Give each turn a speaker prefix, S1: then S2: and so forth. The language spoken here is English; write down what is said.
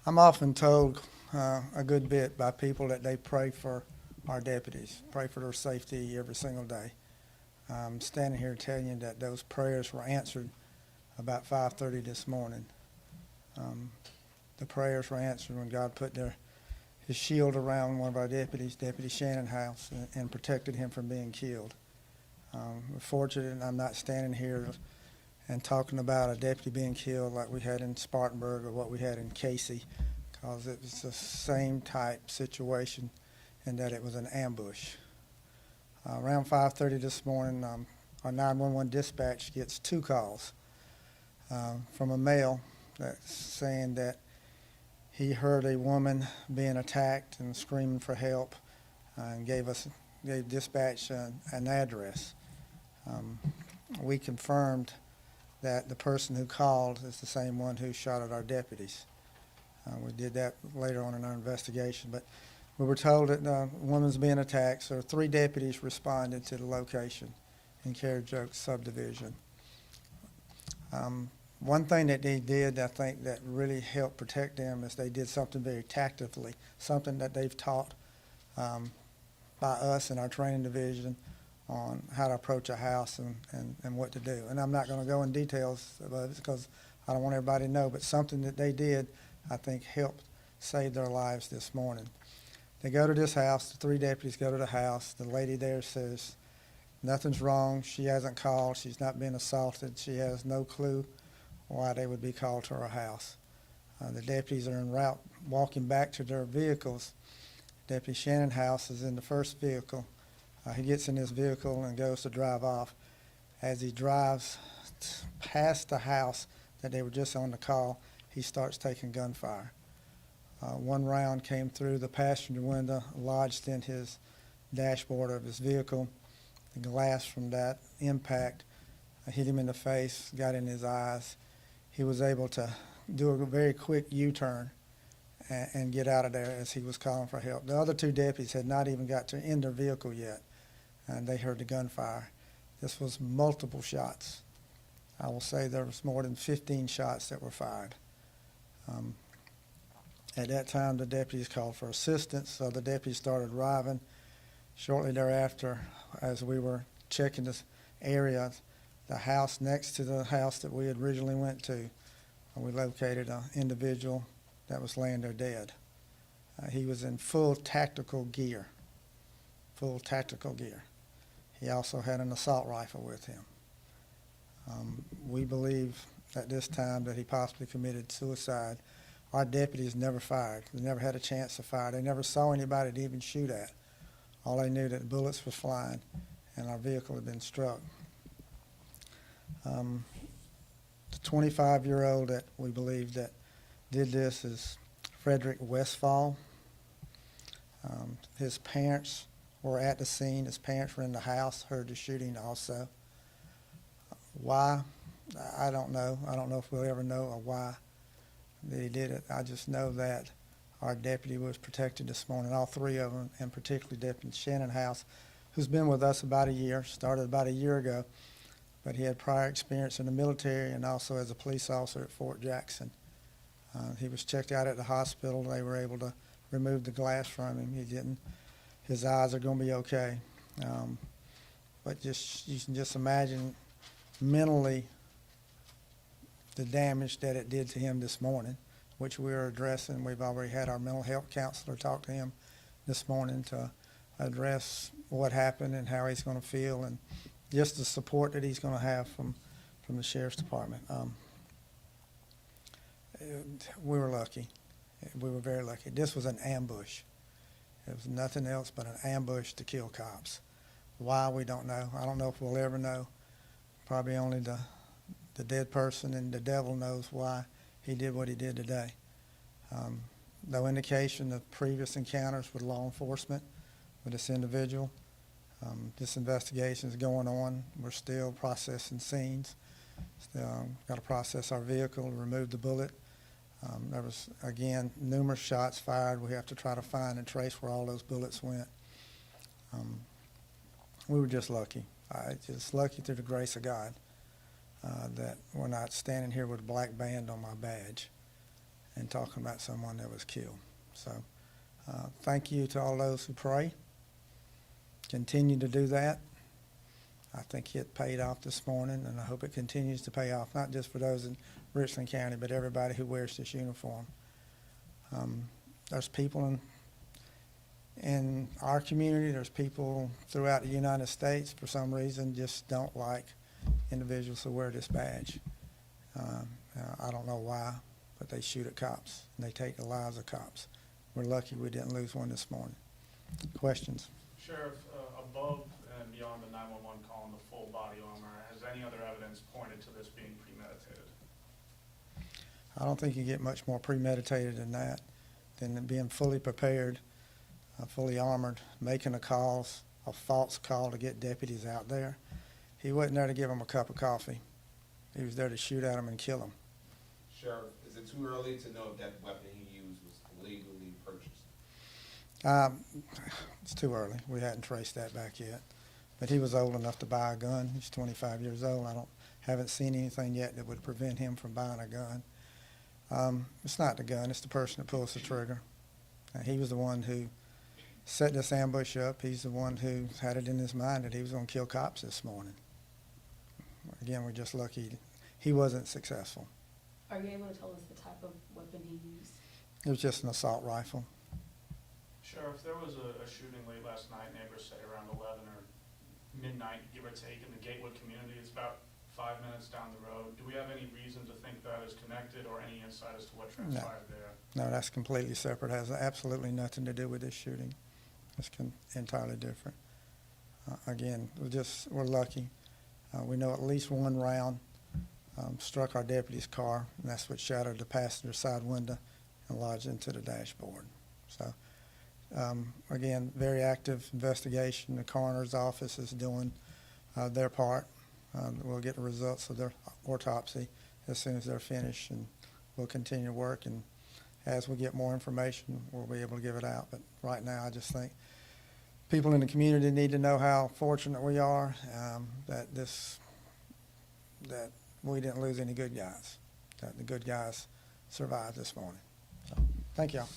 S1: I'm often told a good bit by people that they pray for our deputies, pray for their safety every single day. I'm standing here telling you that those prayers were answered about 5:30 this morning. Um, the prayers were answered when God put his shield around one of our deputies, Deputy Shannon House, and protected him from being killed. We're fortunate I'm not standing here and talking about a deputy being killed like we had in Spartanburg or what we had in Casey, because it was the same type situation in that it was an ambush. Around 5:30 this morning, our 911 dispatch gets two calls from a male that's saying that he heard a woman being attacked and screaming for help, and gave dispatch an address. We confirmed that the person who called is the same one who shot at our deputies. We did that later on in our investigation, but we were told that a woman's being attacked, so 3 deputies responded to the location in Carriage Oaks subdivision. One thing that they did, I think, that really helped protect them is they did something very tactically, something that they've taught by us in our training division on how to approach a house and what to do. And I'm not going to go in details about it because I don't want everybody to know, but something that they did, I think, helped save their lives this morning. They go to this house, the 3 deputies go to the house. The lady there says, nothing's wrong, she hasn't called, she's not been assaulted, she has no clue why they would be called to her house. The deputies are en route walking back to their vehicles. Deputy Shannon House is in the first vehicle. He gets in his vehicle and goes to drive off. As he drives past the house that they were just on the call, he starts taking gunfire. One round came through the passenger window, lodged in his dashboard of his vehicle. The glass from that impact hit him in the face, got in his eyes. He was able to do a very quick U-turn and get out of there as he was calling for help. The other 2 deputies had not even got to in their vehicle yet, and they heard the gunfire. This was multiple shots. I will say there was more than 15 shots that were fired. At that time, the deputies called for assistance, so the deputies started arriving. Shortly thereafter, as we were checking this area, the house next to the house that we had originally went to, we located an individual that was laying there dead. He was in full tactical gear. He also had an assault rifle with him. We believe at this time that he possibly committed suicide. Our deputies never fired. They never had a chance to fire. They never saw anybody to even shoot at. All they knew that bullets were flying and our vehicle had been struck. The 25-year-old that we believe that did this is Frederick Westfall. His parents were at the scene. His parents were in the house, heard the shooting also. Why? I don't know. I don't know if we'll ever know or why that he did it. I just know that our deputy was protected this morning, all 3 of them, and particularly Deputy Shannon House, who's been with us about a year, started about a year ago, but he had prior experience in the military and also as a police officer at Fort Jackson. He was checked out at the hospital. They were able to remove the glass from him. He didn't. His eyes are going to be okay. But you can just imagine mentally the damage that it did to him this morning, which we are addressing. We've already had our mental health counselor talk to him this morning to address what happened and how he's going to feel and just the support that he's going to have from the Sheriff's Department. We were lucky. We were very lucky. This was an ambush. It was nothing else but an ambush to kill cops. Why, we don't know. I don't know if we'll ever know. Probably only the dead person and the devil knows why he did what he did today. No indication of previous encounters with law enforcement with this individual. This investigation is going on. We're still processing scenes. Still got to process our vehicle, remove the bullet. There was, again, numerous shots fired. We have to try to find and trace where all those bullets went. We were just lucky. Just lucky through the grace of God that we're not standing here with a black band on my badge. and talking about someone that was killed. So thank you to all those who pray. Continue to do that. I think it paid off this morning, and I hope it continues to pay off, not just for those in Richland County, but everybody who wears this uniform. There's people in our community, there's people throughout the United States, for some reason, just don't like individuals who wear this badge. I don't know why, but they shoot at cops, and they take the lives of cops. We're lucky we didn't lose one this morning. Questions?
S2: Sheriff, above and beyond the 911 call and the full body armor, has any other evidence pointed to this being premeditated?
S1: I don't think you get much more premeditated than that, than being fully prepared, fully armored, making a false call to get deputies out there. He wasn't there to give them a cup of coffee. He was there to shoot at them and kill them.
S3: Sheriff, is it too early to know if that weapon he used was legally purchased?
S1: It's too early. We hadn't traced that back yet. But he was old enough to buy a gun. He's 25 years old. Haven't seen anything yet that would prevent him from buying a gun. It's not the gun. It's the person that pulls the trigger. He was the one who set this ambush up. He's the one who had it in his mind that he was going to kill cops this morning. Again, we're just lucky he wasn't successful.
S4: Are you able to tell us the type of weapon he used?
S1: It was just an assault rifle.
S2: Sheriff, there was a shooting late last night, neighbors say around 11 or midnight, give or take, in the Gatewood community. It's about 5 minutes down the road. Do we have any reason to think that is connected, or any insight as to what transpired there?
S1: No, that's completely separate. It has absolutely nothing to do with this shooting. It's entirely different. Again, we're lucky. We know at least one round struck our deputy's car, and that's what shattered the passenger side window and lodged into the dashboard. So, again, very active investigation. The coroner's office is doing their part. We'll get the results of their autopsy as soon as they're finished, and we'll continue to work. And as we get more information, we'll be able to give it out. But right now, I just think people in the community need to know how fortunate we are that we didn't lose any good guys, that the good guys survived this morning. So, thank y'all.